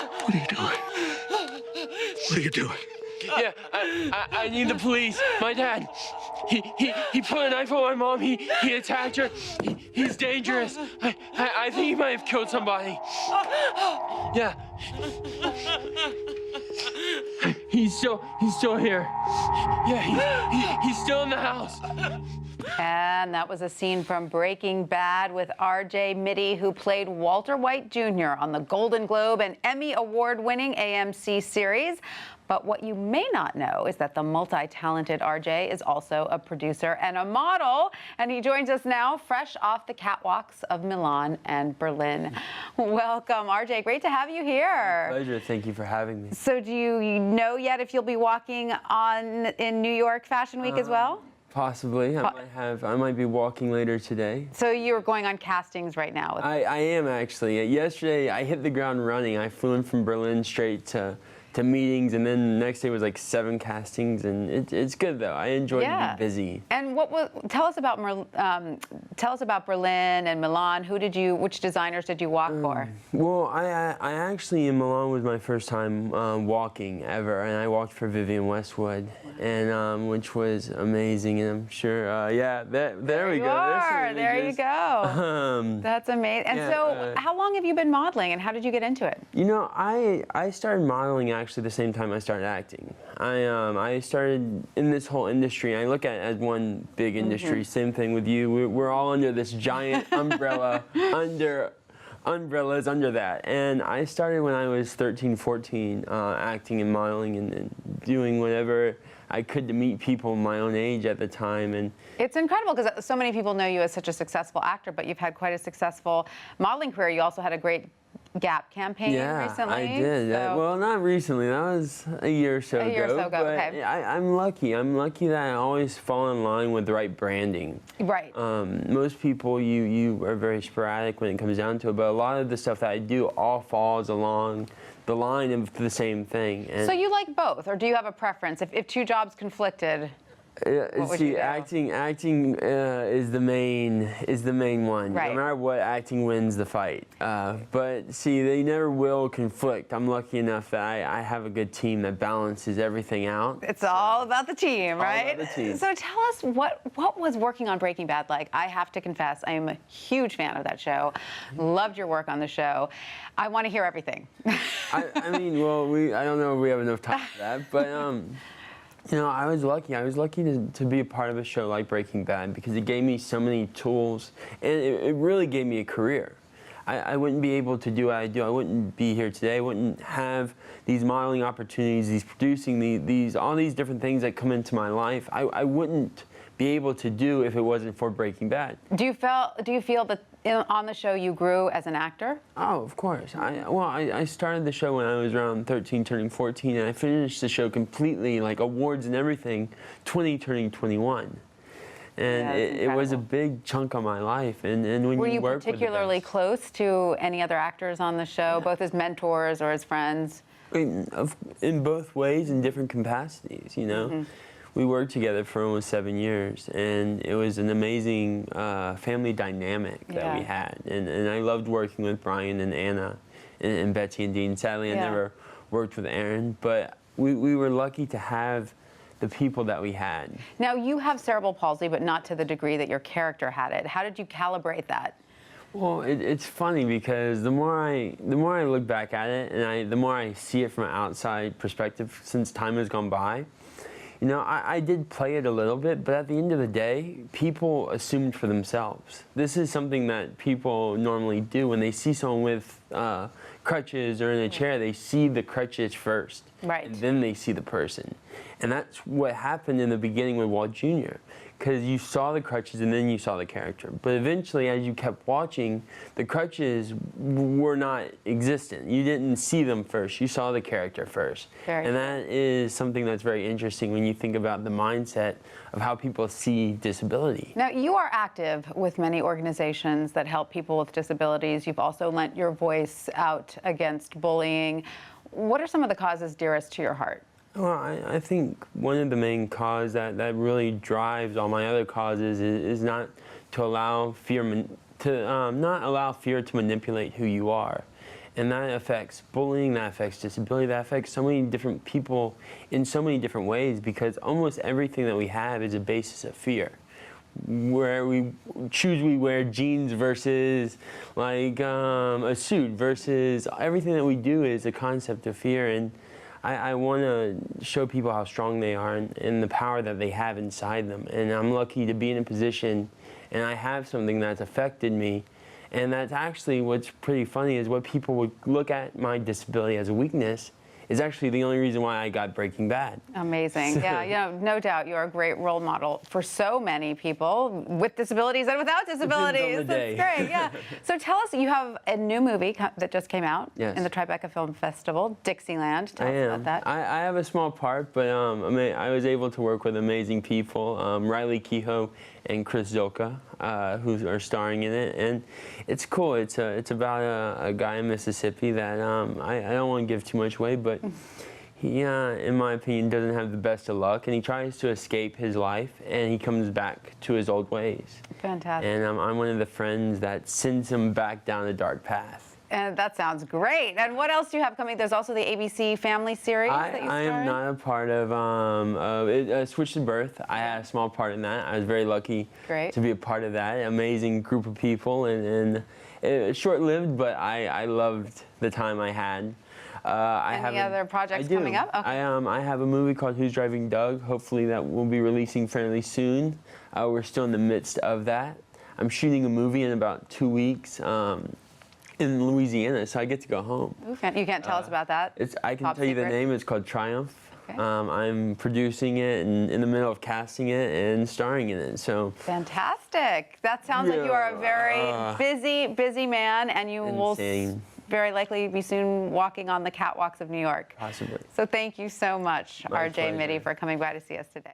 What are you doing? What are you doing? Yeah, I need the police. My dad, he put a knife on my mom. He attacked her. He's dangerous. I think he might have killed somebody. Yeah. He's still here. Yeah, he's still in the house. And that was a scene from Breaking Bad with RJ Mitte, who played Walter White Jr. on the Golden Globe and Emmy Award-winning AMC series. But what you may not know is that the multi-talented RJ is also a producer and a model. And he joins us now, fresh off the catwalks of Milan and Berlin. Welcome, RJ. Great to have you here. My pleasure. Thank you for having me. So do you know yet if you'll be walking in New York Fashion Week as well? Possibly. I might be walking later today. So you're going on castings right now? I am actually. Yesterday, I hit the ground running. I flew in from Berlin straight to meetings, and then the next day was like 7 castings, and it's good though. I enjoy to be busy. And tell us about Berlin and Milan. Which designers did you walk for? Well, I actually in Milan was my first time walking ever, and I walked for Vivienne Westwood, and which was amazing. And I'm sure, yeah, there we go. There you go. That's amazing. And so, how long have you been modeling, and how did you get into it? You know, I started modeling actually the same time I started acting. I started in this whole industry. I look at it as one big industry. Same thing with you. We're all under this giant umbrella, umbrellas under that. And I started when I was 13, 14, acting and modeling and doing whatever I could to meet people my own age at the time. And it's incredible because so many people know you as such a successful actor, but you've had quite a successful modeling career. You also had a great Gap campaign recently. I did. So. Well, not recently. That was a year or so ago. A year or so ago, but okay. I'm lucky. I'm lucky that I always fall in line with the right branding. Right. Most people, you are very sporadic when it comes down to it, but a lot of the stuff that I do all falls along the line of the same thing. And so you like both, or do you have a preference? If 2 jobs conflicted, what would you do? Acting is the main one. Right. No matter what, acting wins the fight. But see, they never will conflict. I'm lucky enough that I have a good team that balances everything out. It's all about the team, right? All about the team. So tell us what was working on Breaking Bad like? I have to confess, I am a huge fan of that show. Loved your work on the show. I want to hear everything. I mean, well, I don't know if we have enough time for that, but you know, I was lucky. I was lucky to be a part of a show like Breaking Bad because it gave me so many tools, and it really gave me a career. I wouldn't be able to do what I do. I wouldn't be here today. I wouldn't have these modeling opportunities, these producing, all these different things that come into my life. I wouldn't be able to do if it wasn't for Breaking Bad. Do you feel that on the show you grew as an actor? Oh, of course. I started the show when I was around 13, turning 14, and I finished the show completely, like awards and everything, 20, turning 21. And it was a big chunk of my life. And when were you you work particularly close to any other actors on the show, both as mentors or as friends? In both ways, in different capacities, you know. We worked together for almost 7 years, and it was an amazing family dynamic that we had. And I loved working with Brian and Anna and Betsy and Dean. Sadly, I never worked with Aaron, but we were lucky to have the people that we had. Now, you have cerebral palsy, but not to the degree that your character had it. How did you calibrate that? Well, it's funny because the more I look back at it, and the more I see it from an outside perspective since time has gone by, you know, I did play it a little bit, but at the end of the day, people assumed for themselves. This is something that people normally do when they see someone with crutches or in a chair. They see the crutches first, and then they see the person. And that's what happened in the beginning with Walt Jr., because you saw the crutches and then you saw the character. But eventually, as you kept watching, the crutches were not existent. You didn't see them first. You saw the character first. And that is something that's very interesting when you think about the mindset of how people see disability. Now, you are active with many organizations that help people with disabilities. You've also lent your voice out against bullying. What are some of the causes dearest to your heart? Well, I think one of the main causes that really drives all my other causes is not to allow fear to to not allow fear to manipulate who you are. And that affects bullying, that affects disability, that affects so many different people in so many different ways, because almost everything that we have is a basis of fear. Where we wear jeans versus like a suit versus everything that we do is a concept of fear. And I want to show people how strong they are and the power that they have inside them. And I'm lucky to be in a position, and I have something that's affected me. And that's actually what's pretty funny is what people would look at my disability as a weakness is actually the only reason why I got Breaking Bad. Amazing. Yeah, no doubt you're a great role model for so many people with disabilities and without disabilities. That's great, yeah. So tell us, you have a new movie that just came out in the Tribeca Film Festival, Dixieland. Tell us about that. I have a small part, but I was able to work with amazing people, Riley Kehoe and Chris Zilka, who are starring in it, and it's cool. It's about a guy in Mississippi that I don't want to give too much away, but he, in my opinion, doesn't have the best of luck, and he tries to escape his life, and he comes back to his old ways. Fantastic. And I'm one of the friends that sends him back down a dark path. And that sounds great. And what else do you have coming? There's also the ABC Family series that you starred. I am not a part of Switched at Birth. I had a small part in that. I was very lucky to be a part of that. Amazing group of people, and short-lived, but I loved the time I had. Any other projects coming up? Okay. I have a movie called Who's Driving Doug. Hopefully that will be releasing fairly soon. We're still in the midst of that. I'm shooting a movie in about 2 weeks. In Louisiana, so I get to go home. You can't tell us about that? I can tell you the name. It's called Triumph. Okay. I'm producing it and in the middle of casting it and starring in it. So fantastic. That sounds like you are a very busy man, and you will very likely be soon walking on the catwalks of New York. Possibly. So thank you so much, RJ Mitte, for coming by to see us today.